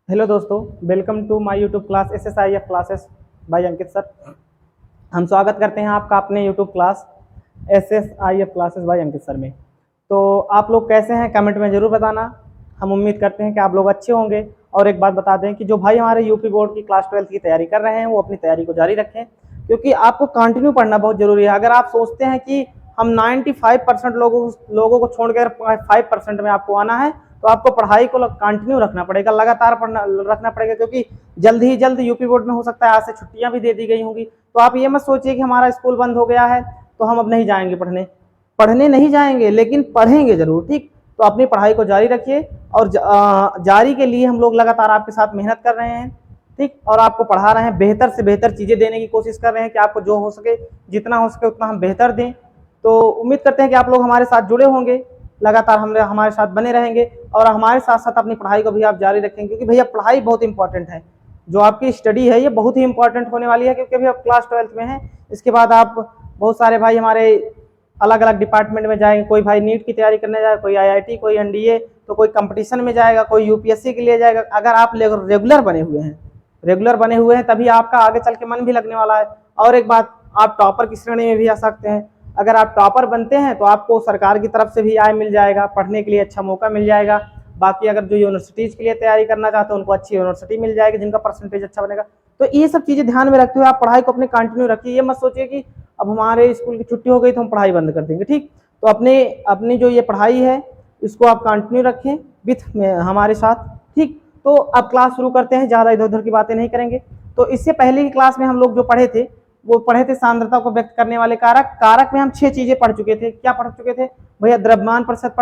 Hello दोस्तों, welcome to my YouTube class SSIF classes by Ankit sir. हम स्वागत करते हैं आपका अपने YouTube class SSIF classes by Ankit sir में। तो आप लोग कैसे हैं, कमेंट में ज़रूर बताना। हम उम्मीद करते हैं कि आप लोग अच्छे होंगे। और एक बात बता दें कि जो भाई हमारे यूपी बोर्ड की क्लास 12 की तैयारी कर रहे हैं वो अपनी तैयारी को जारी रखें, क्योंकि आपको कंटिन्यू पढ़ना बहुत ज़रूरी है। अगर आप सोचते हैं कि हम 95% लोगों को छोड़कर 5% में आपको आना है, तो आपको पढ़ाई को कंटिन्यू रखना पड़ेगा, लगातार पढ़ना रखना पड़ेगा, क्योंकि जल्द ही जल्द यूपी बोर्ड में हो सकता है आज से छुट्टियां भी दे दी गई होंगी। तो आप ये मत सोचिए कि हमारा स्कूल बंद हो गया है तो हम अब नहीं जाएंगे पढ़ने। पढ़ने नहीं जाएंगे लेकिन पढ़ेंगे जरूर, ठीक। तो अपनी पढ़ाई को जारी रखिए और जारी के लिए हम लोग लगातार आपके साथ मेहनत कर रहे हैं, ठीक। और आपको पढ़ा रहे हैं, बेहतर से बेहतर चीज़ें देने की कोशिश कर रहे हैं कि आपको जो हो सके, जितना हो सके उतना हम बेहतर दें। तो उम्मीद करते हैं कि आप लोग हमारे साथ जुड़े होंगे, लगातार हम हमारे साथ बने रहेंगे और हमारे साथ साथ अपनी पढ़ाई को भी आप जारी रखेंगे, क्योंकि भैया पढ़ाई बहुत इंपॉर्टेंट है। जो आपकी स्टडी है ये बहुत ही इंपॉर्टेंट होने वाली है, क्योंकि अभी आप क्लास 12 में हैं। इसके बाद आप बहुत सारे भाई हमारे अलग अलग डिपार्टमेंट में जाएंगे। कोई भाई नीट की तैयारी करने जाएगा, कोई IIT, कोई NDA, तो कोई कंपटीशन में जाएगा, कोई UPSC के लिए जाएगा। अगर आप रेगुलर बने हुए हैं तभी आपका आगे चल के मन भी लगने वाला है। और एक बात, आप टॉपर की श्रेणी में भी आ सकते हैं। अगर आप टॉपर बनते हैं तो आपको सरकार की तरफ से भी आय मिल जाएगा, पढ़ने के लिए अच्छा मौका मिल जाएगा। बाकी अगर जो यूनिवर्सिटीज के लिए तैयारी करना चाहते हैं उनको अच्छी यूनिवर्सिटी मिल जाएगी जिनका परसेंटेज अच्छा बनेगा। तो ये सब चीज़ें ध्यान में रखते हुए आप पढ़ाई को अपने कंटिन्यू रखिए। ये मत सोचिए कि अब हमारे स्कूल की छुट्टी हो गई तो हम पढ़ाई बंद कर देंगे, ठीक। तो अपनी जो ये पढ़ाई है इसको आप कंटिन्यू रखें विथ हमारे साथ, ठीक। तो अब क्लास शुरू करते हैं, ज़्यादा इधर उधर की बातें नहीं करेंगे। तो इससे पहले की क्लास में हम लोग जो पढ़े थे वो पढ़े थे सांद्रता को व्यक्त करने वाले कारक। कारक में हम 6 चीजें पढ़ चुके थे। क्या पढ़ चुके थे भैया? द्रव्यमान प्रतिशत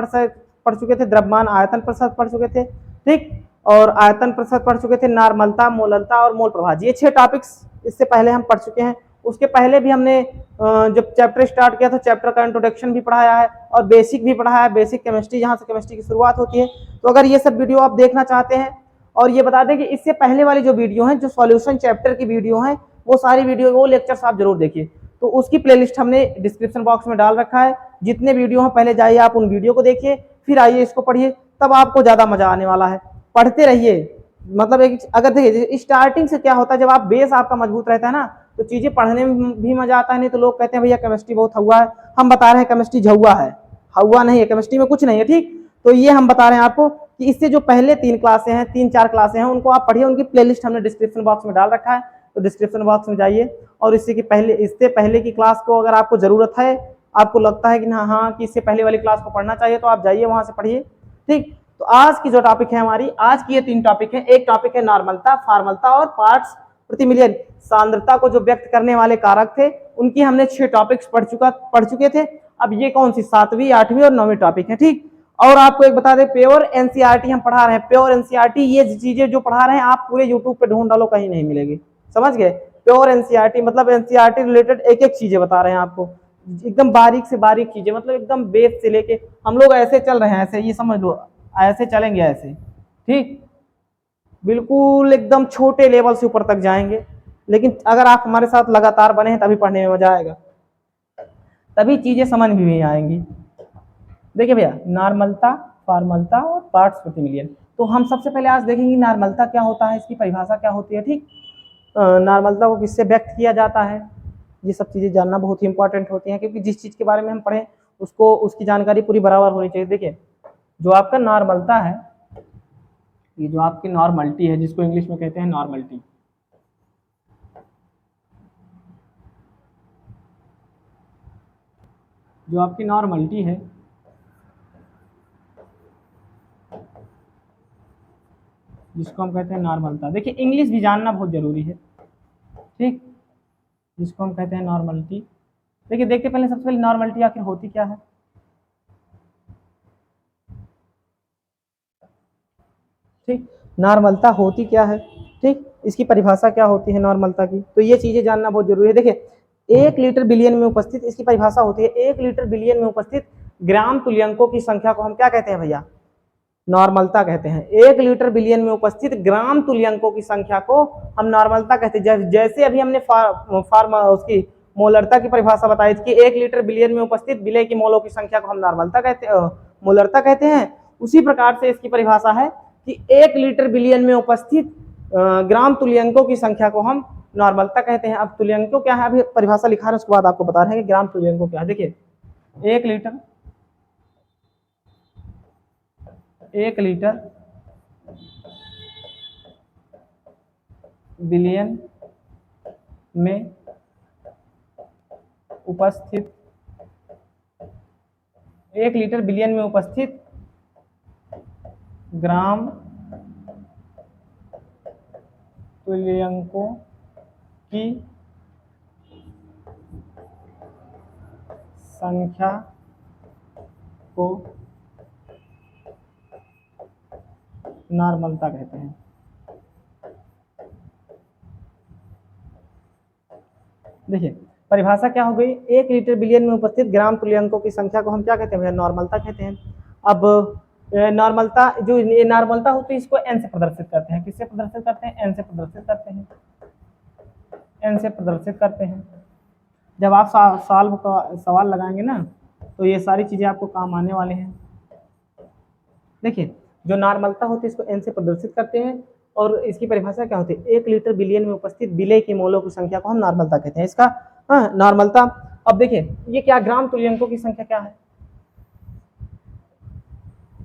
पढ़ चुके थे, द्रव्यमान आयतन प्रतिशत पढ़ चुके थे, ठीक। और आयतन प्रतिशत पढ़ चुके थे, नार्मलता, मोललता और मोल प्रभाव। ये 6 टॉपिक्स इससे पहले हम पढ़ चुके हैं। उसके पहले भी हमने जब चैप्टर स्टार्ट किया तो चैप्टर का इंट्रोडक्शन भी पढ़ाया है और बेसिक भी पढ़ाया है, बेसिक केमिस्ट्री, जहाँ से केमिस्ट्री की शुरुआत होती है। तो अगर ये सब वीडियो आप देखना चाहते हैं, और ये बता दें कि इससे पहले वाली जो वीडियो है, जो सॉल्यूशन चैप्टर की वीडियो है, वो सारी वीडियो, वो लेक्चर्स आप जरूर देखिए। तो उसकी प्लेलिस्ट हमने डिस्क्रिप्शन बॉक्स में डाल रखा है। जितने वीडियो हैं पहले जाइए आप उन वीडियो को देखिए, फिर आइए इसको पढ़िए, तब आपको ज्यादा मजा आने वाला है। पढ़ते रहिए। मतलब एक अगर देखिए स्टार्टिंग से क्या होता है, जब आप बेस आपका मजबूत रहता है ना तो चीजें पढ़ने में भी मजा आता है। नहीं तो लोग कहते हैं भैया केमिस्ट्री बहुत हवा है। हम बता रहे हैं केमिस्ट्री झुआ है, हवा नहीं है, केमिस्ट्री में कुछ नहीं है, ठीक। तो ये हम बता रहे हैं आपको कि इससे जो पहले 3-4 क्लासें हैं उनको आप पढ़िए। उनकी प्लेलिस्ट हमने डिस्क्रिप्शन बॉक्स में डाल रखा है, तो डिस्क्रिप्शन बॉक्स में जाइए और इससे पहले की क्लास को अगर आपको जरूरत है, आपको लगता है कि हाँ कि इससे पहले वाली क्लास को पढ़ना चाहिए, तो आप जाइए वहां से पढ़िए, ठीक। तो आज की जो टॉपिक है हमारी, आज की ये 3 टॉपिक है। एक टॉपिक है नॉर्मलता, फॉर्मलता और पार्ट्स प्रति मिलियन। सांद्रता को जो व्यक्त करने वाले कारक थे उनकी हमने 6 टॉपिक्स पढ़ चुके थे। अब ये कौन सी 7वीं, 8वीं और 9वीं टॉपिक है, ठीक। और आपको एक बता दें, प्योर NCERT हम पढ़ा रहे हैं। प्योर NCERT ये चीजें जो पढ़ा रहे हैं आप पूरे यूट्यूब पे ढूंढ डालो, कहीं नहीं मिलेगी, समझ गए। प्योर NCERT मतलब NCERT रिलेटेड एक एक चीजें बता रहे हैं आपको, एकदम बारीक से बारीक चीजें, मतलब एकदम बेस से लेके हम लोग ऐसे चल रहे हैं, ऐसे ये समझ लो, ऐसे चलेंगे ऐसे, ठीक। बिल्कुल एकदम छोटे लेवल से ऊपर तक जाएंगे। लेकिन अगर आप हमारे साथ लगातार बने हैं तभी पढ़ने में मजा आएगा, तभी चीजें समझ में भी आएंगी। देखिए भैया, नॉर्मलता, फॉर्मलता और पार्ट्स प्रति मिलियन। तो हम सबसे पहले आज देखेंगे नॉर्मलता क्या होता है, इसकी परिभाषा क्या होती है, ठीक। नॉर्मलता को किससे व्यक्त किया जाता है, ये सब चीज़ें जानना बहुत ही इंपॉर्टेंट होती हैं, क्योंकि जिस चीज़ के बारे में हम पढ़ें उसको उसकी जानकारी पूरी बराबर होनी चाहिए। देखिए, जो आपका नॉर्मलता है, ये जो आपकी नॉर्मलिटी है, जिसको इंग्लिश में कहते हैं नॉर्मलिटी, जो आपकी नॉर्मलिटी है, जिसको हम कहते हैं नॉर्मलता। देखिए, इंग्लिश भी जानना बहुत जरूरी है, ठीक, जिसको हम कहते हैं नॉर्मलिटी। देखिए, देखते पहले सबसे पहले नॉर्मलिटी आखिर होती क्या है, ठीक। नॉर्मलता होती क्या है, ठीक, इसकी परिभाषा क्या होती है नॉर्मलता की, तो ये चीजें जानना बहुत जरूरी है। देखिए, 1 लीटर बिलियन में उपस्थित, इसकी परिभाषा होती है 1 लीटर बिलियन में उपस्थित ग्राम तुल्यांकों की संख्या को हम क्या कहते हैं भैया? नॉर्मलता कहते हैं। 1 लीटर बिलियन में उपस्थित ग्राम तुल्यांकों की संख्या को हम नॉर्मलता कहते हैं। जैसे अभी हमने उसकी मोलरता की परिभाषा बताई थी कि 1 लीटर बिलियन में उपस्थित विलय की मोलों की संख्या को हम नॉर्मलता कहते हैं, मोलरता कहते हैं। उसी प्रकार से इसकी परिभाषा है कि 1 लीटर बिलियन में उपस्थित ग्राम तुल्यंकों की संख्या को हम नॉर्मलता कहते हैं। अब तुल्यंकों क्या है, अभी परिभाषा लिखा है, उसके बाद आपको बता रहे हैं कि ग्राम तुल्यंकों क्या है। देखिए 1 लीटर बिलियन में उपस्थित 1 लीटर बिलियन में उपस्थित ग्राम तुल्यंकों की संख्या को नॉर्मलता कहते हैं। देखिए परिभाषा क्या हो गई, 1 लीटर बिलियन में उपस्थित ग्राम तुल्यंकों की संख्या को हम क्या कहते हैं भैया, नॉर्मलता कहते हैं। अब नॉर्मलता, जो ये नॉर्मलता होती है इसको एन से प्रदर्शित करते हैं। किससे प्रदर्शित करते हैं, एन से प्रदर्शित करते हैं, एन से प्रदर्शित करते हैं। जब आप सॉल्व का सवाल लगाएंगे ना तो ये सारी चीजें आपको काम आने वाले हैं। देखिए जो नॉर्मलता होती है इसको एन से प्रदर्शित करते हैं, और इसकी परिभाषा क्या होती है, 1 लीटर बिलियन में उपस्थित विलय के मोलों की संख्या को हम नॉर्मलता कहते हैं। इसका नॉर्मलता। अब देखिए ये क्या, ग्राम तुल्यंकों की संख्या क्या है,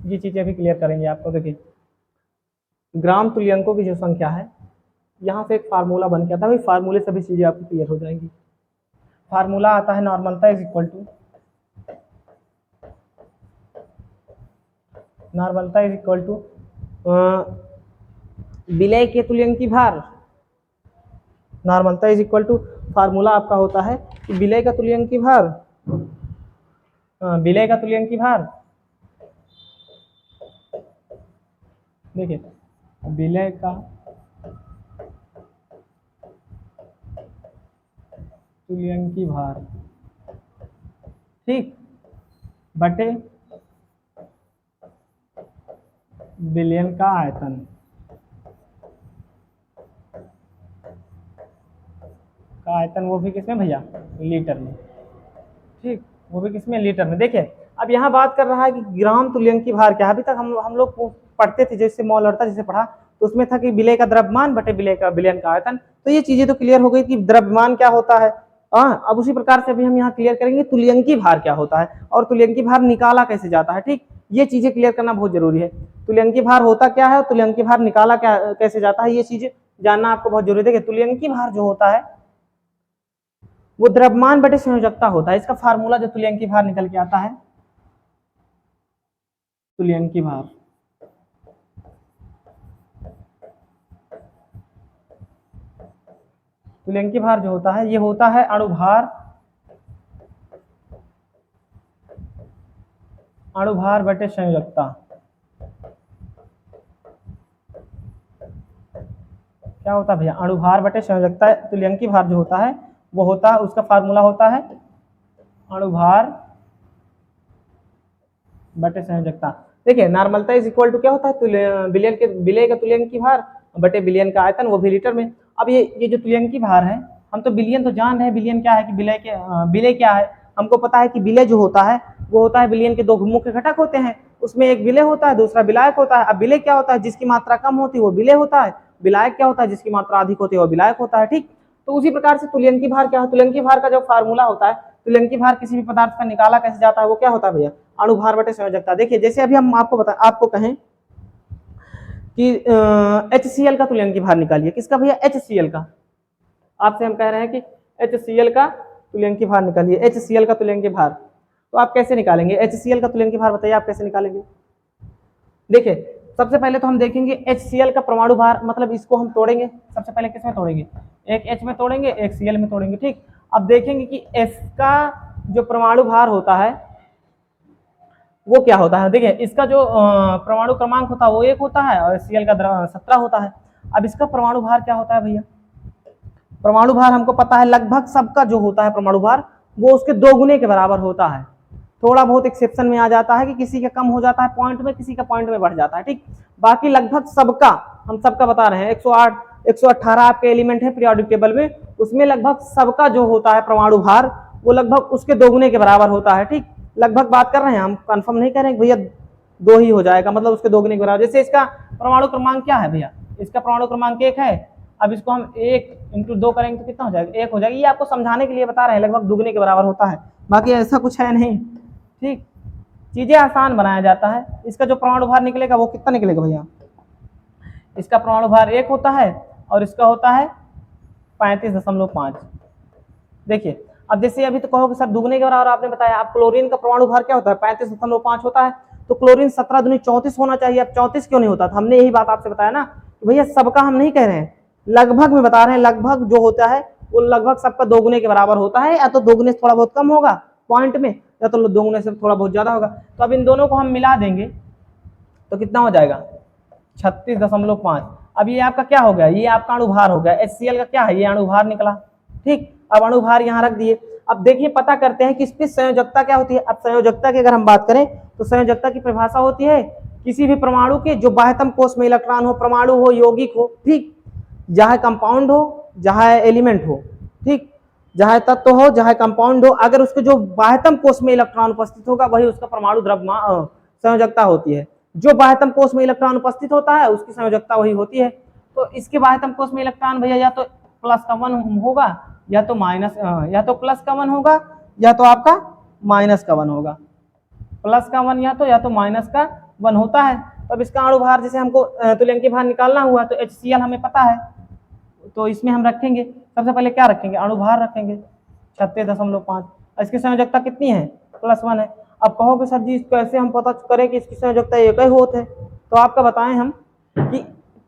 ये चीजें अभी क्लियर करेंगे आपको। देखिए ग्राम तुल्यंकों की जो संख्या है, यहाँ से एक फार्मूला बन के आता है, फार्मूले से भी चीजें आपको क्लियर हो जाएंगी। फार्मूला आता है नॉर्मलता इज इक्वल टू, नॉर्मलता इज इक्वल टू विलय के तुल्यंकी भार। नॉर्मलता इज इक्वल टू, फार्मूला आपका होता है कि विलय का तुल्यंकी भार, विलय का तुल्यंकी भार, देखिए विलय का तुल्यंकी भार, ठीक, बटे बिलियन का आयतन। का आयतन वो भी किसमें भैया, लीटर में, ठीक, वो भी किसमें, लीटर में। देखिए अब यहाँ बात कर रहा है कि ग्राम तुल्यंकी भार क्या है। अभी तक हम लोग पढ़ते थे जैसे मौलरता जैसे पढ़ा तो उसमें था कि विलय का द्रव्यमान बटे विलय का बिलियन का आयतन। तो ये चीजें तो क्लियर हो गई कि द्रव्यमान क्या होता है। अब उसी प्रकार से अभी हम यहाँ क्लियर करेंगे तुल्यंकी भार क्या होता है और तुल्यंकी भार निकाला कैसे जाता है। ठीक, ये चीजें क्लियर करना बहुत जरूरी है। तुल्यंकी भार होता क्या है, तुल्यंकी भार निकाला क्या कैसे जाता है, ये चीजें जानना आपको बहुत जरूरी है। देखिए तुल्यंकी भार जो होता है वो द्रव्यमान बटे संयोजकता होता है। इसका फार्मूला जो तुल्यंकी भार निकल के आता है, तुल्यंकी भार, तुल्यंकी भार जो होता है ये होता है अणुभार, अणुभार बटे संयोजकता। क्या होता है भैया, अणुभार बटे संयोजकता। तुल्यंकी भार जो होता है वो होता है, उसका फार्मूला होता है अणुभार बटे संयोजकता। देखिए नॉर्मलता इज इक्वल टू क्या होता है, विलय का तुल्यंकी भार बटे बिलियन का आयतन, वो भी लीटर में। अब ये जो तुल्यंकी भार है, हम तो बिलियन तो जान रहे हैं, बिलियन क्या है कि विलय क्या है। हमको पता है कि विलय जो होता है वो होता है, बिलियन के 2 मुख्य घटक होते हैं, उसमें एक विलय होता है, दूसरा विलायक होता है। अब विलय क्या होता है, जिसकी मात्रा कम होती है वो विलय होता है। विलायक क्या होता है, जिसकी मात्रा अधिक होती है वो विलायक होता है। ठीक, तो उसी प्रकार से तुल्यंकी भार क्या है, तुल्यंकी भार का जो फार्मूला होता है, तुल्यंकी भार किसी भी पदार्थ का निकाला कैसे जाता है, वो क्या होता है भैया, अणुभार बटे संयोजकता। देखिए जैसे अभी हम आपको कहें कि HCl का तुल्यंकी भार निकालिए, किसका भैया, HCl का। आपसे हम कह रहे हैं कि HCl का तुल्यंकी भार निकालिए, HCl का तुल्यंकी भार, तो आप कैसे निकालेंगे HCl का तुल्यंकी भार, बताइए आप कैसे निकालेंगे। देखिए सबसे पहले तो हम देखेंगे HCl का परमाणु भार, मतलब इसको हम तोड़ेंगे। सबसे पहले किसमें तोड़ेंगे, एक H में तोड़ेंगे, एक Cl में तोड़ेंगे। ठीक, अब देखेंगे कि S का जो परमाणु भार होता है वो क्या होता है। देखिए इसका जो परमाणु क्रमांक होता है वो 1 होता है और Cl का 17 होता है। अब इसका परमाणु भार क्या होता है भैया, परमाणु भार हमको पता है लगभग सबका जो होता है परमाणु भार वो उसके 2 गुने के बराबर होता है। थोड़ा बहुत एक्सेप्शन में आ जाता है कि किसी का कम हो जाता है पॉइंट में, किसी का पॉइंट में बढ़ जाता है। ठीक, बाकी लगभग सबका, हम सबका बता रहे हैं, 108 118 आपके एलिमेंट है पीरियोडिक टेबल में, उसमें लगभग सबका जो होता है परमाणु भार वो लगभग उसके 2 गुने के बराबर होता है। ठीक, लगभग बात कर रहे हैं हम, कंफर्म नहीं कर रहे हैं भैया 2 ही हो जाएगा, मतलब उसके दोगुने के बराबर। जैसे इसका परमाणु क्रमांक क्या है भैया, इसका परमाणु क्रमांक 1 है। अब इसको हम 1 × 2 करेंगे तो कितना हो जाएगा, 1 हो जाएगा। ये आपको समझाने के लिए बता रहे हैं, लगभग दुगने के बराबर होता है, बाकी ऐसा कुछ है नहीं। ठीक, चीजें आसान बनाया जाता है। इसका जो परमाणु भार निकलेगा वो कितना निकलेगा भैया, इसका परमाणु भार 1 होता है और इसका होता है 35.5। देखिए अब जैसे अभी तो कहोगे सर दुगने के बराबर आपने बताया, अब क्लोरीन का परमाणु भार क्या होता है, 35.5 होता है, तो क्लोरीन 17 दूनी 34 होना चाहिए। अब 34 क्यों नहीं होता था, हमने यही बात आपसे बताया ना भैया, सबका हम नहीं कह रहे हैं, लगभग में बता रहे हैं। लगभग जो होता है वो लगभग सबका दोगुने के बराबर होता है, या तो दोगुने से थोड़ा बहुत कम होगा पॉइंट में, या तो दोगुने से थोड़ा बहुत ज्यादा होगा। तो अब इन दोनों को हम मिला देंगे तो कितना हो जाएगा, 36.5। अब ये आपका क्या हो गया, ये आपका अणुभार हो गया। HCl का क्या है, ये अणुभार निकला। ठीक, अब अणुभार यहाँ रख दिए। अब देखिए पता करते हैं कि इसकी संयोजकता क्या होती है। अब संयोजकता की अगर हम बात करें तो संयोजकता की परिभाषा होती है किसी भी परमाणु के जो बाह्यतम कोष में इलेक्ट्रॉन हो, परमाणु हो, यौगिक हो, ठीक, चाहे कंपाउंड हो चाहे एलिमेंट हो, ठीक, चाहे तत्व हो चाहे कंपाउंड हो, अगर उसके जो बाह्यतम कोष में इलेक्ट्रॉन उपस्थित होगा वही उसका परमाणु द्रव्यमान संयोजकता होती है। जो बाह्यतम कोष में इलेक्ट्रॉन उपस्थित होता है उसकी संयोजकता वही होती है। तो इसके बाह्यतम कोष में इलेक्ट्रॉन भैया या तो प्लस का 1 होगा या तो माइनस, या तो प्लस का 1 होगा या तो आपका माइनस का 1 होगा। प्लस का 1 या तो माइनस का 1 होता है। तो अब इसका अणुभार जैसे हमको तुल्यंकी भार निकालना हुआ तो HCl हमें पता है, तो इसमें हम रखेंगे सबसे पहले क्या रखेंगे, अणुभार रखेंगे 36.5। इसकी संयोजकता कितनी है, +1 है। अब कहोगे सर जी कैसे हम पता करें कि इसकी संयोजकता एक ही होत है, तो आपका बताएं हम कि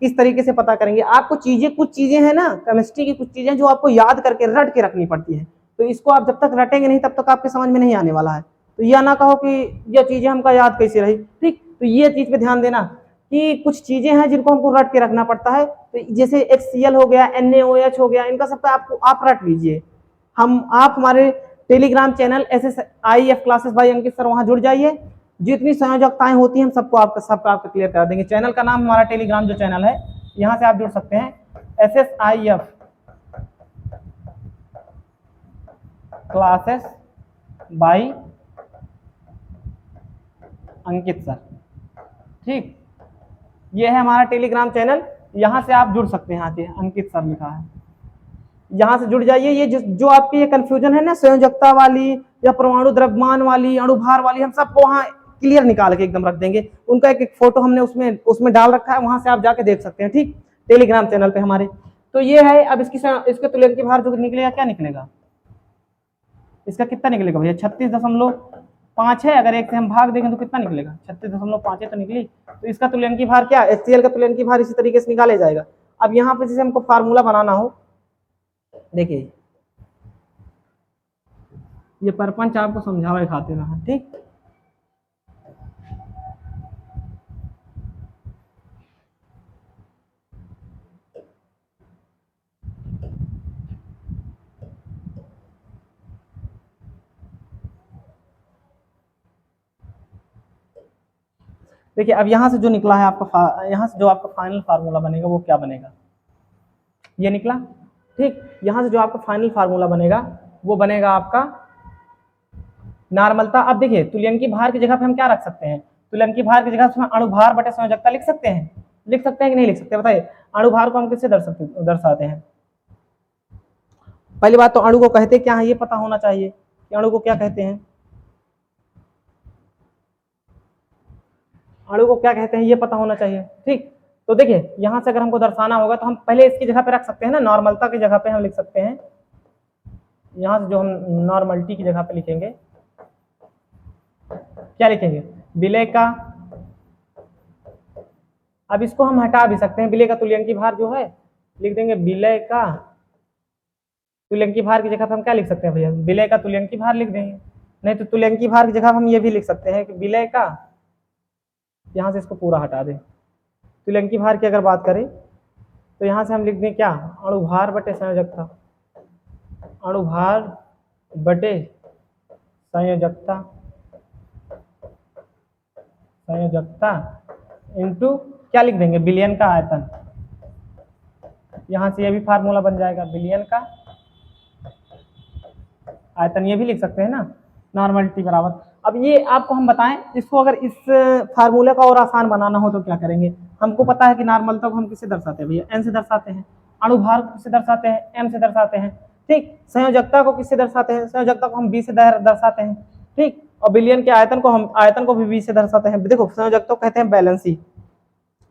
किस तरीके से पता करेंगे। आपको कुछ चीजें हैं ना, केमिस्ट्री की कुछ चीजें जो आपको याद करके रट के रखनी पड़ती है, तो इसको आप जब तक रटेंगे नहीं तब तक आपके समझ में नहीं आने वाला है। तो यह ना कहो कि ये चीजें हमका याद कैसे रही। ठीक, तो ये चीज पे ध्यान देना कि कुछ चीजें हैं जिनको हमको रट के रखना पड़ता है। तो जैसे HCl हो गया, NaOH हो गया, इनका सबका आपको आप रट लीजिए। आप हमारे Telegram channel SSIF classes by Ankit sir, वहां जुड़ जाइए। जितनी संयोजकताएं होती हैं हम सबको आपका क्लियर करा देंगे। चैनल का नाम हमारा टेलीग्राम जो चैनल है यहाँ से आप जुड़ सकते हैं, SSIF classes by Ankit sir. ठीक, ये है हमारा टेलीग्राम चैनल, यहाँ से आप जुड़ सकते हैं। यहाँ से अंकित सर लिखा है, यहाँ से जुड़ जाइए। ये जो आपकी ये कंफ्यूजन है ना संयोजकता वाली या परमाणु द्रव्यमान वाली, अणुभार वाली, हम सबको वहाँ क्लियर निकाल के एकदम रख देंगे। उनका एक फोटो हमने उसमें डाल रखा है, वहां से आप जाके देख सकते हैं। ठीक, टेलीग्राम चैनल पे हमारे। तो ये है। अब इसके तुल्यंकी भार जो निकलेगा क्या निकलेगा, इसका कितना निकलेगा भैया, 36.5 है। अगर 1 से हम भाग देंगे तो कितना निकलेगा, 36.5 तो निकली। तो इसका तुल्यंकी भार क्या, HCl का तुल्यंकी भार इसी तरीके से निकाले जाएगा। अब यहाँ पे जैसे हमको फार्मूला बनाना हो, देखिए ये परपंच आपको समझावे खाते रहा। ठीक, देखिए अब यहाँ से जो निकला है आपका, यहाँ से जो आपका फाइनल फार्मूला बनेगा वो क्या बनेगा, ये निकला। ठीक, यहाँ से जो आपका फाइनल फार्मूला बनेगा वो बनेगा आपका नॉर्मलता। अब देखिए तुल्यंकी भार की जगह पे हम क्या रख सकते हैं, तुल्यंकी भार की जगह पे अणुभार बटे संयोजकता लिख सकते हैं। लिख सकते हैं कि नहीं लिख सकते, बताइए। अणुभार को हम किससे दर्शाते हैं। पहली बात तो अणु को कहते क्या है ये पता होना चाहिए कि अणु को क्या कहते हैं, अणु को क्या कहते हैं ये पता होना चाहिए। ठीक, तो देखिए यहाँ से अगर हमको दर्शाना होगा तो हम पहले इसकी जगह पे रख सकते हैं ना, नॉर्मलता की जगह पे हम लिख सकते हैं। यहाँ से जो हम नॉर्मलिटी की जगह पे लिखेंगे क्या लिखेंगे, विलय का। अब इसको हम हटा भी सकते हैं, विलय का तुल्यंकी भार जो है लिख देंगे विलय का तुल्यंकी भार की जगह पे हम क्या लिख सकते हैं भैया, विलय का तुल्यंकी भार लिख देंगे। नहीं तो तुल्यंकी भार की जगह हम ये भी लिख सकते हैं कि विलय का, यहाँ से इसको पूरा हटा दें। तुल्यंकी भार की अगर बात करें तो यहाँ से हम लिख दें क्या, अणुभार बटे संयोजकता, अणुभार बटे संयोजकता, संयोजकता इनटू क्या लिख देंगे, विलयन का आयतन। यहाँ से ये भी फार्मूला बन जाएगा, विलयन का आयतन, ये भी लिख सकते हैं ना, नॉर्मलिटी बराबर। अब ये आपको हम बताएं, इसको अगर इस फार्मूले का और आसान बनाना हो तो क्या करेंगे। हमको पता है कि नॉर्मलता को हम किससे दर्शाते हैं भैया, एन से दर्शाते हैं। अणुभार को किससे दर्शाते हैं, एम से दर्शाते हैं। ठीक, संयोजकता को किससे दर्शाते हैं, संयोजकता को हम बी से दर्शाते हैं। ठीक, और विलयन के आयतन को भी बी से दर्शाते हैं। देखो संयोजकता को कहते हैं बैलेंसी,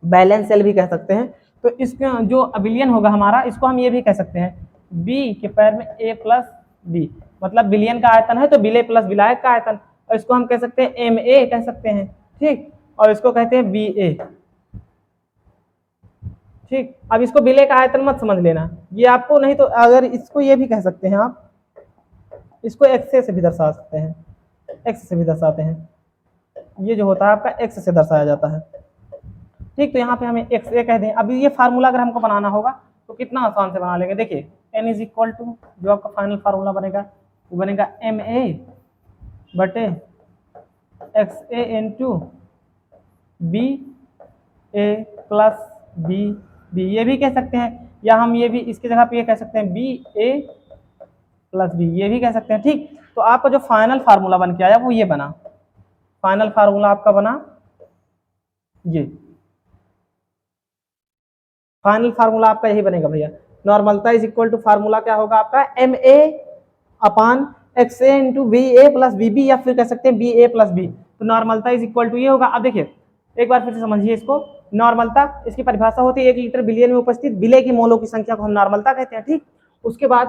बैलेंस सेल भी कह सकते हैं। तो इसका जो अबिलियन होगा हमारा, इसको हम ये भी कह सकते हैं बी के पैर में ए प्लस बी, मतलब बिलियन का आयतन है तो बिले प्लस विलायक का आयतन, और इसको हम कह सकते हैं एम ए कह सकते हैं। ठीक, और इसको कहते हैं बी ए। ठीक, अब इसको बिले का आयतन मत समझ लेना ये आपको, नहीं तो अगर इसको ये भी कह सकते हैं आप, इसको एक्स से भी दर्शा सकते हैं, एक्स से भी दर्शाते हैं। ये जो होता है आपका एक्स से दर्शाया जाता है। ठीक, तो यहाँ पे हमें एक्स ए कह दें। अब ये फार्मूला अगर हमको बनाना होगा तो कितना आसान से बना लेंगे। देखिए एन इज इक्वल टू, जो आपका फाइनल फार्मूला बनेगा वो बनेगा एम ए बटे X A into B A plus B B, ये भी कह सकते हैं, या हम ये भी इसकी जगह पे ये कह सकते हैं बी ए प्लस बी, ये भी कह सकते हैं। ठीक, तो आपका जो फाइनल फार्मूला बन के आया वो ये बना, फाइनल फार्मूला आपका बना ये, फाइनल फार्मूला आपका यही बनेगा भैया। Normality is equal to formula क्या होगा आपका, M A upon X A into B A plus B B, या फिर कह सकते हैं बी ए प्लस बी। तो नॉर्मलता इज इक्वल टू ये होगा। अब देखिए एक बार फिर से समझिए इसको, नॉर्मलता इसकी परिभाषा होती है 1 लीटर बिलियन में उपस्थित विलय की मोलों की संख्या को हम नॉर्मलता कहते हैं। ठीक, उसके बाद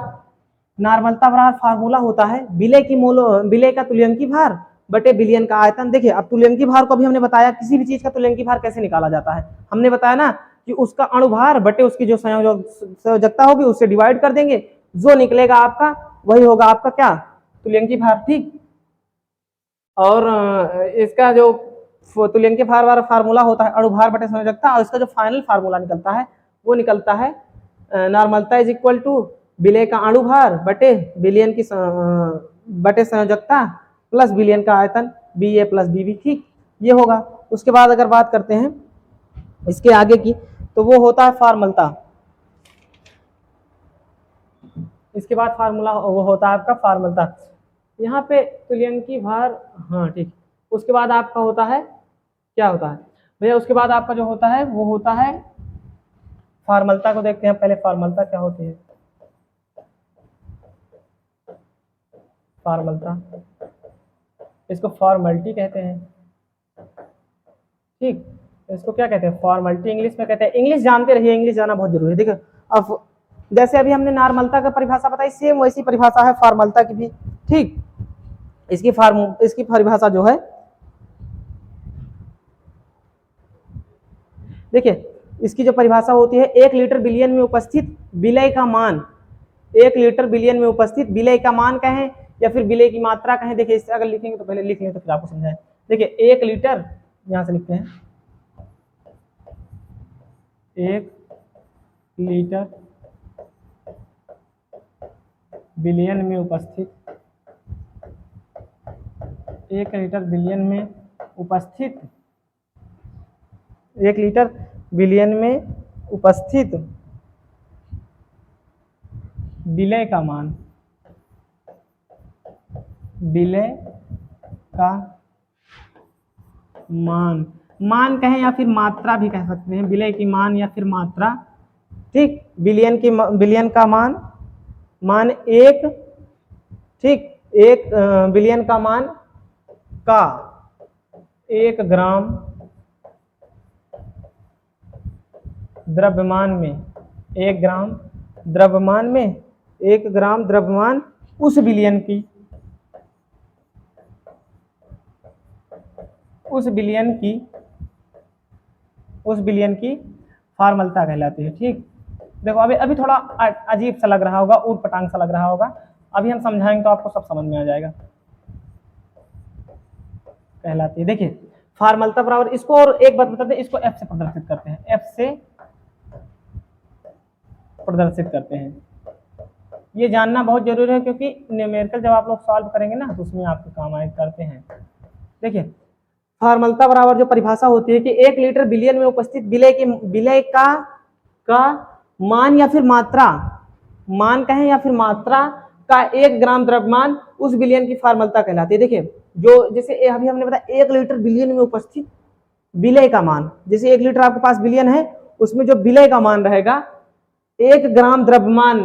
नॉर्मलता बराबर फार्मूला होता है विलय की मोलों, विलय का तुल्यंकी भार बटे बिलियन का आयतन। देखिए अब तुल्यंकी भार को अभी हमने बताया, किसी भी चीज का तुल्यंकी भार कैसे निकाला जाता है, हमने बताया ना कि उसका अणुभार बटे उसकी जो संयोजकता होगी उससे डिवाइड कर देंगे, जो निकलेगा आपका वही होगा आपका क्या, तुल्यंकी भार। ठीक, और इसका जो तुल्यंकी भार वाला फार्मूला होता है अणुभार बटे संयोजकता, और इसका जो फाइनल फार्मूला निकलता है वो निकलता है नॉर्मलता इज इक्वल टू विलय का अणुभार बटे बिलियन की बटे संयोजकता प्लस बिलियन का आयतन B A plus B B. ठीक, ये होगा। उसके बाद अगर बात करते हैं इसके आगे की, तो वो होता है फार्मलता। इसके बाद फार्मूला वो होता है आपका फार्मलता, यहाँ पे तुल्यंकी भार, हाँ ठीक। उसके बाद आपका होता है क्या होता है भैया, उसके बाद आपका जो होता है वो होता है फार्मलता को देखते हैं पहले, फार्मलता क्या होती है। फार्मलता, इसको फॉर्मलिटी कहते हैं। ठीक, इसको क्या कहते हैं, फॉर्मलिटी इंग्लिश में कहते हैं। इंग्लिश जानते रहिए, इंग्लिश जाना बहुत जरूरी है। देखो अब जैसे अभी हमने नॉर्मलता का परिभाषा बताई, सेम वैसी परिभाषा है फार्मलता की भी। ठीक, इसकी परिभाषा जो है, देखिए इसकी जो परिभाषा होती है 1 लीटर बिलियन में उपस्थित विलय का मान, 1 लीटर बिलियन में उपस्थित विलय का मान कहें या फिर विलय की मात्रा कहें। देखिए इससे अगर लिखेंगे तो पहले लिख लें तो फिर आपको समझाएं। देखिए 1 लीटर, यहां से लिखते हैं 1 लीटर बिलियन में उपस्थित, 1 लीटर बिलियन में उपस्थित, 1 लीटर बिलियन में उपस्थित विलय का मान, विलय का मान, मान कहें या फिर मात्रा भी कह सकते हैं, विलय की मान या फिर मात्रा। ठीक, बिलियन का मान, मान 1, ठीक 1 बिलियन का मान का 1 ग्राम द्रव्यमान में, 1 ग्राम द्रव्यमान में, 1 ग्राम द्रव्यमान उस बिलियन की, उस बिलियन की फार्मलता कहलाती है। ठीक, देखो अभी थोड़ा अजीब सा लग रहा होगा, ऊट पटांग सा लग रहा होगा, अभी हम समझाएंगे तो आपको सब समझ में आ जाएगा। कहलाती है, देखिए फार्मलता बराबर, इसको और एक बात बता दें, इसको एफ से प्रदर्शित करते हैं, एफ से प्रदर्शित करते हैं। ये जानना बहुत जरूरी है क्योंकि न्यूमेरिकल जब आप लोग सॉल्व करेंगे ना तो उसमें आपके काम आए करते हैं। देखिए फार्मलता बराबर जो परिभाषा होती है कि 1 लीटर बिलियन में उपस्थित विलय का मान या फिर मात्रा, मान कहें या फिर मात्रा का 1 ग्राम द्रव्यमान उस विलयन की फार्मलता कहलाती है। देखिए जो जैसे अभी हमने बताया 1 लीटर विलयन में उपस्थित विलय का मान, जैसे 1 लीटर आपके पास विलयन है, उसमें जो विलय का मान रहेगा 1 ग्राम द्रव्यमान,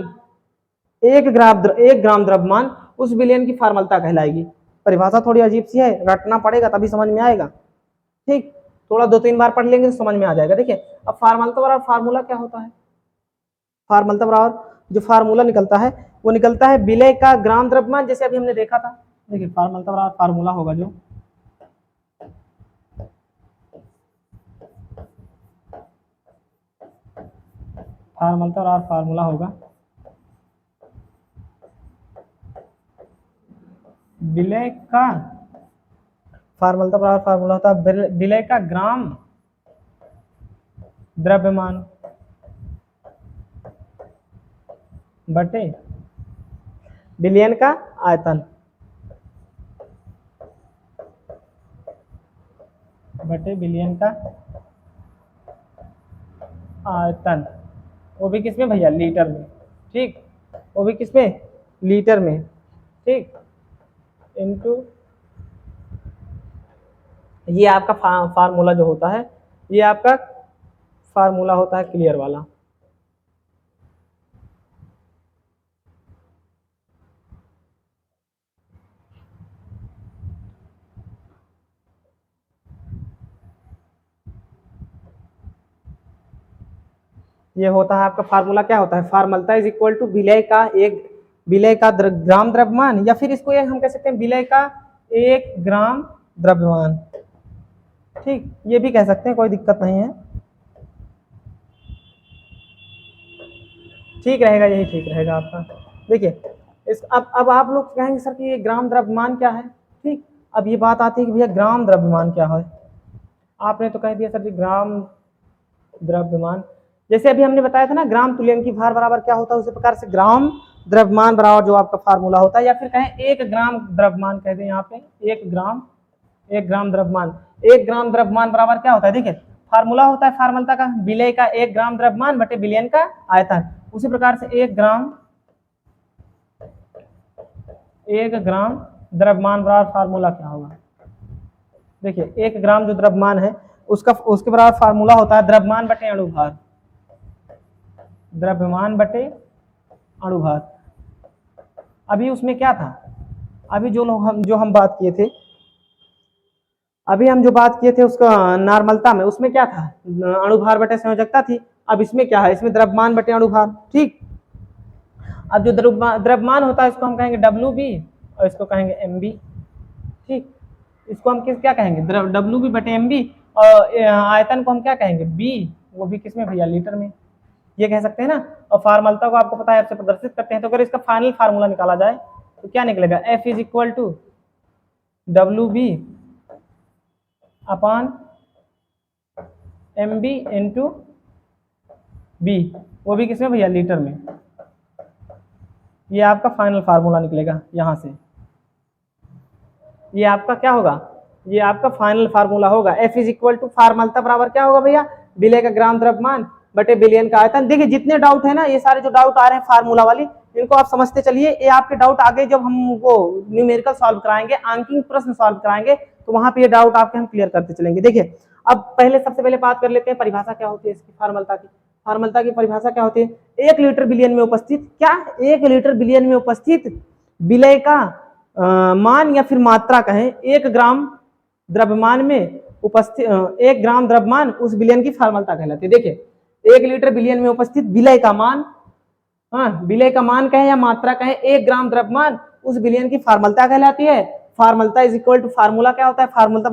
1 ग्राम द्रव्यमान उस विलयन की फार्मलता कहलाएगी। परिभाषा थोड़ी अजीब सी है, रटना पड़ेगा तभी समझ में आएगा। ठीक, थोड़ा 2-3 बार पढ़ लेंगे तो समझ में आ जाएगा। देखिए अब फार्मलता बराबर फार्मूला क्या होता है, फार्मलता बराबर जो फार्मूला निकलता है वो निकलता है विलय का ग्राम द्रव्यमान, जैसे अभी हमने देखा था। देखिए फार्मलता बराबर फार्मूला होगा जो फार्मलता बराबर फार्मूला होगा विलय का, फार्मलता बराबर फार्मूला होता है विलय का ग्राम द्रव्यमान बटे विलयन का आयतन बटे विलयन का आयतन, वो भी किसमें भैया, लीटर में। ठीक, वो भी किसमें, लीटर में। ठीक, इनटू ये आपका फार्मूला जो होता है, ये आपका फार्मूला होता है क्लियर वाला। ये होता है आपका फार्मूला, क्या होता है, फार्मलता इज इक्वल टू विलय का ग्राम द्रव्यमान, या फिर इसको हम कह सकते हैं विलय का 1 ग्राम द्रव्यमान। ठीक, ये भी कह सकते हैं, कोई दिक्कत नहीं है, ठीक रहेगा, यही ठीक रहेगा आपका। देखिए इस अब आप लोग कहेंगे सर कि ये ग्राम द्रव्यमान क्या है। ठीक, अब ये बात आती है कि भैया ग्राम द्रव्यमान क्या है। आपने तो कह दिया सर जी ग्राम द्रव्यमान, जैसे अभी हमने बताया था ना ग्राम तुल्यंकी भार बराबर क्या होता है, उसी प्रकार से ग्राम द्रव्यमान बराबर जो आपका फार्मूला होता है, या फिर कहें 1 ग्राम द्रव्यमान कह दें यहाँ पे, 1 ग्राम द्रव्यमान, 1 ग्राम द्रव्यमान बराबर क्या होता है, देखिए फार्मूला होता है फार्मलता का विलय का 1 ग्राम द्रव्यमान बटे विलयन का आयतन। उसी प्रकार से 1 ग्राम द्रव्यमान बराबर फार्मूला क्या होगा, देखिए 1 ग्राम जो द्रव्यमान है उसके बराबर फार्मूला होता है द्रव्यमान बटे अणुभार, द्रव्यमान बटे अणुभार। अभी उसमें क्या था, अभी जो हम बात किए थे, अभी हम जो बात किए थे उसका नॉर्मलता में, उसमें क्या था, अणुभार बटे संयोजकता थी। अब इसमें क्या है, इसमें द्रव्यमान बटे अणुभार। ठीक, अब जो द्रव्यमान होता है इसको हम कहेंगे WB और इसको कहेंगे MB। ठीक, इसको हम क्या कहेंगे, WB बटे MB, और आयतन को हम क्या कहेंगे, B, वो भी किसमें भैया, लीटर में, ये कह सकते हैं ना। और फार्मलता को आपको पता है, आपसे प्रदर्शित करते हैं, तो अगर इसका फाइनल फार्मूला निकाला जाए तो क्या निकलेगा, F is equal to WB upon MB into B, वो भी किसमें भैया, लीटर में। ये आपका फाइनल फार्मूला निकलेगा यहाँ से, ये आपका क्या होगा, ये आपका फाइनल फार्मूला होगा। F इज इक्वल टू फार्मलता बराबर क्या होगा भैया, विलय का ग्राम द्रव्यमान बटे विलयन का आयतन। देखिए जितने डाउट है ना, ये सारे जो डाउट आ रहे हैं फार्मूला वाली, इनको आप समझते चलिए। ये आपके डाउट आगे जब हम वो न्यूमेरिकल सॉल्व कराएंगे, अंकिंग प्रश्न सॉल्व कराएंगे, तो वहां पे ये डाउट आपके हम क्लियर करते चलेंगे। देखिए अब सबसे पहले बात कर लेते हैं परिभाषा क्या होती है इसकी, फार्मलता की। फार्मलता की परिभाषा क्या होती है, 1 लीटर विलयन में उपस्थित, क्या 1 लीटर विलयन में उपस्थित विलय का मान या फिर मात्रा कहें, 1 ग्राम द्रव्यमान में उपस्थित 1 ग्राम द्रव्यमान उस विलयन की फार्मलता कहलाती है। देखिए 1 लीटर विलयन में उपस्थित विलय का मान, हाँ विलय का मान कहें या मात्रा कहें, 1 ग्राम द्रव्यमान उस विलयन की फार्मलता कहलाती है। फार्मलता इज इक्वल टू फार्मूला क्या होता है, फार्मलता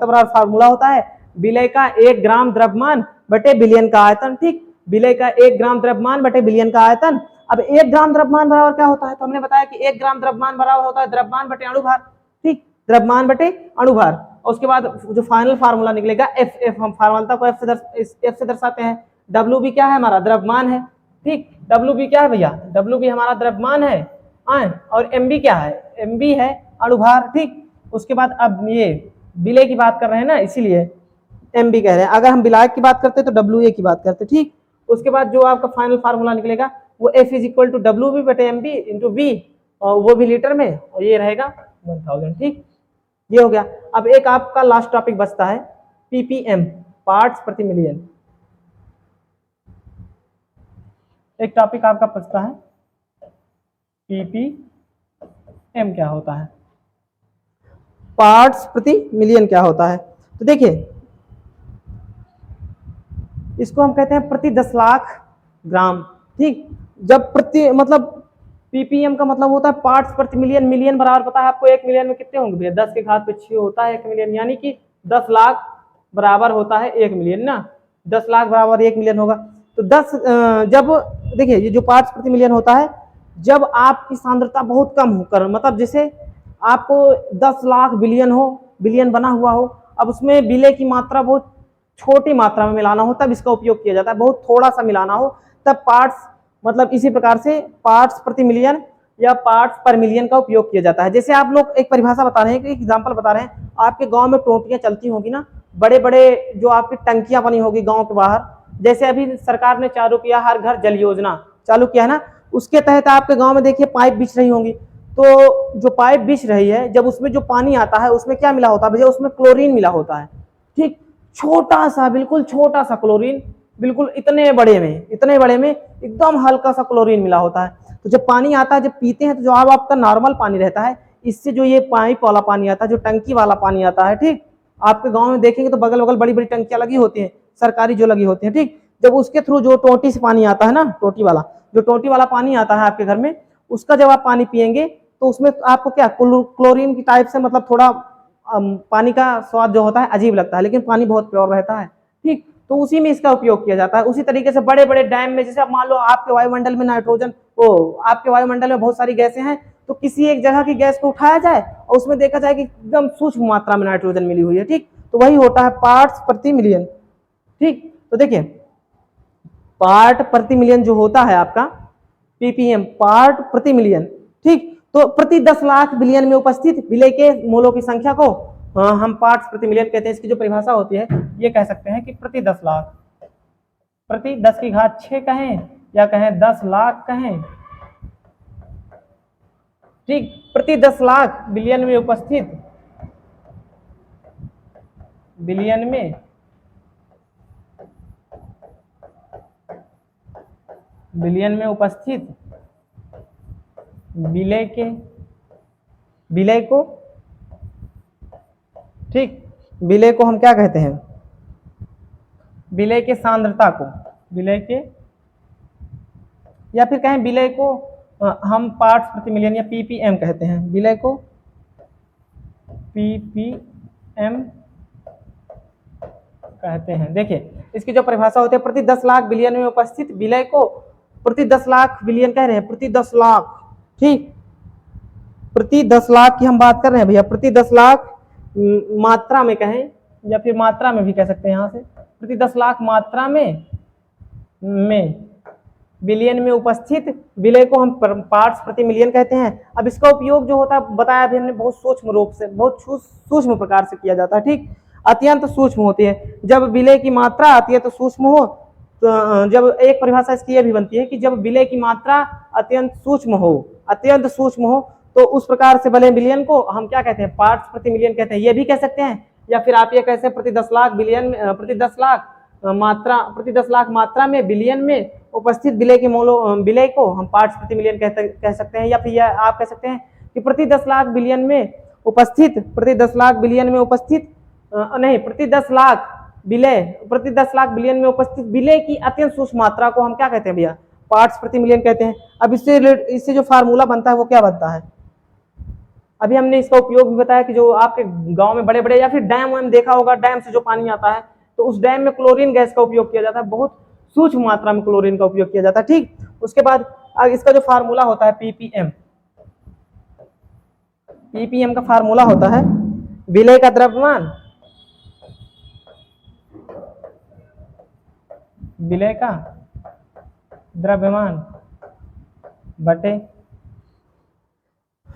बराबर फार्मूला होता है विलय का 1 ग्राम द्रव्यमान बटे विलयन का आयतन। ठीक, विलय का 1 ग्राम द्रव्यमान बटे विलयन का आयतन। अब 1 ग्राम द्रव्यमान बराबर क्या होता है, तो हमने बताया कि 1 ग्राम द्रव्यमान बराबर होता है द्रव्यमान बटे अणुभार। ठीक, द्रव्यमान बटे अणुभार, और उसके बाद जो फाइनल फार्मूला निकलेगा F, हम फार्मलता को F से दर्शाते हैं। WB क्या है, हमारा द्रव्यमान है। ठीक, WB क्या है भैया, WB हमारा द्रव्यमान है, और MB क्या है, MB है अणुभार। ठीक, उसके बाद अब ये विलय की बात कर रहे हैं ना, इसीलिए MB कह रहे हैं। अगर हम विलायक की बात करते तो WA की बात करते। ठीक, उसके बाद जो आपका फाइनल फार्मूला निकलेगा वो F is equal to WB बटे MB इंटू B, और वो भी लीटर में, और ये रहेगा 1000। ठीक, ये हो गया। अब एक आपका लास्ट टॉपिक बचता है पीपीएम, पार्ट्स प्रति मिलियन। एक टॉपिक आपका बचता है पीपीएम क्या होता है, पार्ट्स प्रति मिलियन क्या होता है। तो देखिए इसको हम कहते हैं प्रति 10 लाख ग्राम। ठीक, जब प्रति मतलब पीपीएम का मतलब होता है पार्ट्स प्रति मिलियन। मिलियन बराबर पता है आपको 1 मिलियन में कितने होंगे भैया, 10 के घात पे 6 होता है 1 मिलियन, यानी कि 10 लाख बराबर होता है 1 मिलियन ना, 10 लाख बराबर 1 मिलियन होगा। तो 10 जब देखिए ये जो पार्ट्स प्रति मिलियन होता है, जब आपकी सांद्रता बहुत कम होकर, मतलब जैसे आपको 10 लाख बिलियन हो, बिलियन बना हुआ हो, अब उसमें विलय की मात्रा बहुत छोटी मात्रा में मिलाना हो तब इसका उपयोग किया जाता है, बहुत थोड़ा सा मिलाना हो तब पार्ट्स, मतलब इसी प्रकार से पार्ट्स प्रति मिलियन या पार्ट्स पर मिलियन का उपयोग किया जाता है। जैसे आप लोग एक परिभाषा बता रहे हैं, एक एग्जांपल बता रहे हैं, आपके गांव में टोंटियां चलती होंगी ना, बड़े बड़े जो आपकी टंकियां बनी होगी गांव के बाहर, जैसे अभी सरकार ने चालू किया हर घर जल योजना चालू किया है ना, उसके तहत आपके गाँव में देखिए पाइप बिछ रही होंगी। तो जो पाइप बिछ रही है, जब उसमें जो पानी आता है उसमें क्या मिला होता है भैया, उसमें क्लोरीन मिला होता है। ठीक, छोटा सा, बिल्कुल छोटा सा क्लोरीन, बिल्कुल इतने बड़े में एकदम हल्का सा क्लोरीन मिला होता है। तो जब पानी आता है, जब पीते हैं तो जो आपका नॉर्मल पानी रहता है, इससे जो ये पाइप वाला पानी आता है, जो टंकी वाला पानी आता है, ठीक, आपके गांव में देखेंगे तो बगल बगल बड़ी बड़ी टंकियां लगी होती हैं, सरकारी जो लगी होती हैं। ठीक, जब उसके थ्रू जो टोटी से पानी आता है ना, टोटी वाला, जो टोटी वाला पानी आता है आपके घर में, उसका जब आप पानी पियेंगे तो उसमें आपको क्या क्लोरीन की टाइप से, मतलब थोड़ा पानी का स्वाद जो होता है अजीब लगता है, लेकिन पानी बहुत प्योर रहता है। ठीक, तो उसी में इसका उपयोग किया जाता है। उसी तरीके से बड़े बड़े डैम में, जैसे मान लो आपके वायुमंडल में नाइट्रोजन, आपके वायुमंडल में बहुत सारी गैसें हैं, तो किसी एक जगह की गैस को उठाया जाए और उसमें देखा जाए कि एकदम सूक्ष्म मात्रा में नाइट्रोजन मिली हुई है। ठीक, तो वही होता है पार्ट्स प्रति मिलियन। ठीक, तो देखिए पार्ट प्रति मिलियन जो होता है आपका पीपीएम, पार्ट प्रति मिलियन। ठीक, तो प्रति 10 लाख बिलियन में उपस्थित विलय के मोलों की संख्या को हम पार्ट्स प्रति मिलियन कहते हैं। इसकी जो परिभाषा होती है ये कह सकते हैं कि प्रति 10 लाख, प्रति 10 की घात 6 कहें या कहें 10 लाख कहें। ठीक, प्रति 10 लाख बिलियन में उपस्थित, बिलियन में उपस्थित विलय को, ठीक, विलय को हम क्या कहते हैं, विलय के सांद्रता को, विलय के, या फिर कहें विलय को हम पार्ट्स प्रति मिलियन या पीपीएम कहते हैं, विलय को पीपीएम कहते हैं। देखिए इसकी जो परिभाषा होती है, प्रति 10 लाख बिलियन में उपस्थित विलय को, प्रति 10 लाख बिलियन कह रहे हैं, प्रति 10 लाख, ठीक, प्रति 10 लाख की हम बात कर रहे हैं भैया, प्रति 10 लाख मात्रा में कहें या फिर मात्रा में भी कह सकते हैं, यहाँ से प्रति 10 लाख मात्रा में बिलियन में उपस्थित विलय को हम पार्ट्स प्रति मिलियन कहते हैं। अब इसका उपयोग जो होता है बताया अभी हमने, बहुत सूक्ष्म रूप से, बहुत सूक्ष्म प्रकार से किया जाता है। ठीक, अत्यंत सूक्ष्म होती है। जब विलय की मात्रा अत्यंत सूक्ष्म हो, तो जब एक परिभाषा इसकी यह भी बनती है कि जब विलय की मात्रा अत्यंत सूक्ष्म हो, तो उस प्रकार से भले बिलियन को हम क्या कहते हैं, पार्ट्स प्रति मिलियन कहते हैं, ये भी कह सकते हैं। या फिर आप ये कह सकते हैं प्रति 10 लाख बिलियन, प्रति 10 लाख मात्रा, प्रति 10 लाख मात्रा में बिलियन में उपस्थित विलय के मोलों, विलय को हम पार्ट्स प्रति मिलियन कह सकते हैं। या फिर आप कह सकते हैं कि प्रति 10 लाख बिलियन में उपस्थित, प्रति 10 लाख बिलियन में उपस्थित, नहीं, प्रति 10 लाख विलय, प्रति 10 लाख बिलियन में उपस्थित विलय की अत्यंत सूक्ष्म मात्रा को हम क्या कहते हैं भैया, पार्ट्स प्रति मिलियन कहते हैं। अब इससे जो फार्मूला बनता है वो क्या बनता है, अभी हमने इसका उपयोग भी बताया कि जो आपके गांव में बड़े बड़े या फिर डैम वैम देखा होगा, डैम से जो पानी आता है तो उस डैम में क्लोरीन गैस का उपयोग किया जाता है, बहुत सूक्ष्म मात्रा में क्लोरीन का उपयोग किया जाता है। ठीक, उसके बाद इसका जो फार्मूला होता है पीपीएम, पीपीएम का फार्मूला होता है विलय का द्रव्यमान, विलय का द्रव्यमान बटे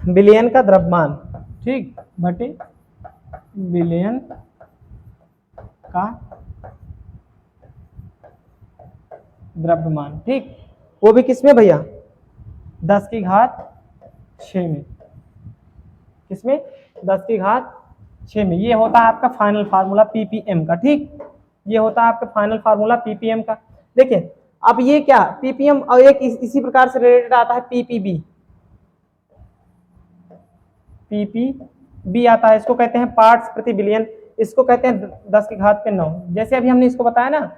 बिलियन का द्रव्यमान, ठीक, बटे बिलियन का द्रव्यमान। ठीक, वो भी किसमें भैया, 10 की घात 6 में, किसमें 10 की घात 6 में। ये होता है आपका फाइनल फार्मूला पीपीएम का। ठीक, ये होता है आपका फाइनल फार्मूला पीपीएम का। देखिए अब ये क्या पीपीएम और एक इसी प्रकार से रिलेटेड आता है पीपीबी। पीपीबी आता है, इसको कहते हैं पार्ट्स प्रति बिलियन, इसको कहते हैं 10 की घात पे 9। जैसे अभी हमने इसको बताया ना,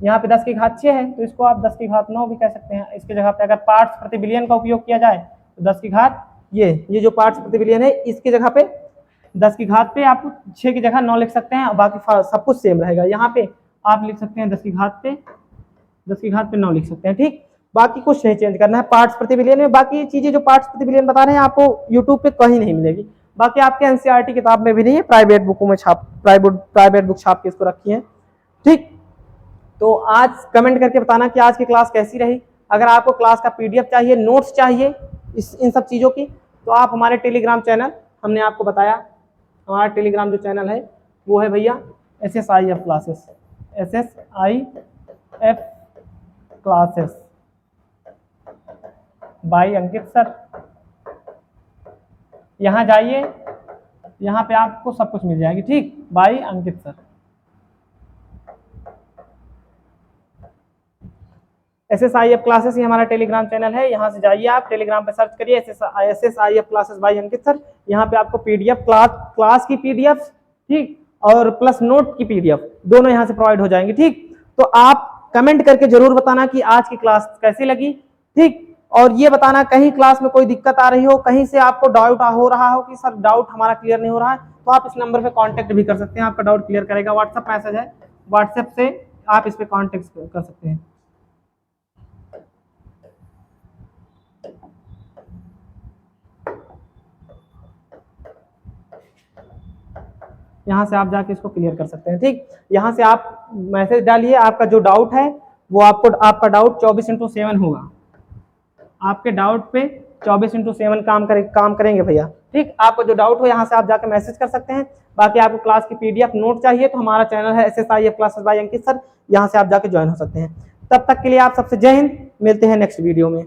यहाँ पे 10 की घात 6 है तो इसको आप 10 की घात 9 भी कह सकते हैं। इसके जगह पे अगर पार्ट्स प्रति बिलियन का उपयोग किया जाए तो 10 की घात ये जो पार्ट्स प्रति बिलियन है इसकी जगह पे 10 की घात पे आप 6 की जगह 9 लिख सकते हैं और बाकी सब कुछ सेम रहेगा। यहाँ पे आप लिख सकते हैं 10 की घात पे 9 लिख सकते हैं। ठीक, बाकी कुछ नहीं चेंज करना है पार्ट्स प्रति बिलियन में। बाकी चीजें जो पार्ट्स प्रति बिलियन बता रहे हैं आपको यूट्यूब पे कहीं नहीं मिलेगी, बाकी आपके एनसीईआरटी किताब में भी नहीं है, प्राइवेट बुकों में प्राइवेट बुक छाप के इसको रखी है। ठीक, तो आज कमेंट करके बताना कि आज की क्लास कैसी रही। अगर आपको क्लास का पीडीएफ चाहिए, नोट्स चाहिए इन सब चीज़ों की, तो आप हमारे टेलीग्राम चैनल, हमने आपको बताया हमारा टेलीग्राम जो चैनल है वो है भैया SSIF classes, SSIF classes by Ankit sir. यहाँ जाइए, यहाँ पे आपको सब कुछ मिल जाएगी। ठीक, bye Ankit sir. SSIF classes ही हमारा टेलीग्राम चैनल है, यहाँ से जाइए आप टेलीग्राम पे सर्च करिए SSIF classes by Ankit sir. यहाँ पे आपको पीडीएफ क्लास की पीडीएफ, ठीक, और प्लस नोट की पीडीएफ दोनों यहाँ से प्रोवाइड हो जाएंगे। ठीक, तो आप कमेंट करके जरूर बताना कि आज की क्लास कैसी लगी। ठीक, और ये बताना कहीं क्लास में कोई दिक्कत आ रही हो, कहीं से आपको डाउट हो रहा हो कि सर डाउट हमारा क्लियर नहीं हो रहा है, तो आप इस नंबर पे कांटेक्ट भी कर सकते हैं, आपका डाउट क्लियर करेगा। व्हाट्सएप मैसेज है, व्हाट्सएप से आप इस पे कांटेक्ट कर सकते हैं। यहाँ से आप जाके इसको क्लियर कर सकते हैं। ठीक, यहाँ से आप मैसेज डालिए, आपका जो डाउट है वो आपका डाउट 24/7 होगा, आपके डाउट पे 24/7 काम करेंगे भैया। ठीक, आपको जो डाउट हो यहाँ से आप जाकर मैसेज कर सकते हैं। बाकी आपको क्लास की पीडीएफ नोट चाहिए तो हमारा चैनल है SSIF classes by Ankit sir, यहाँ से आप जाके ज्वाइन हो सकते हैं। तब तक के लिए आप सबसे जय हिंद, मिलते हैं नेक्स्ट वीडियो में।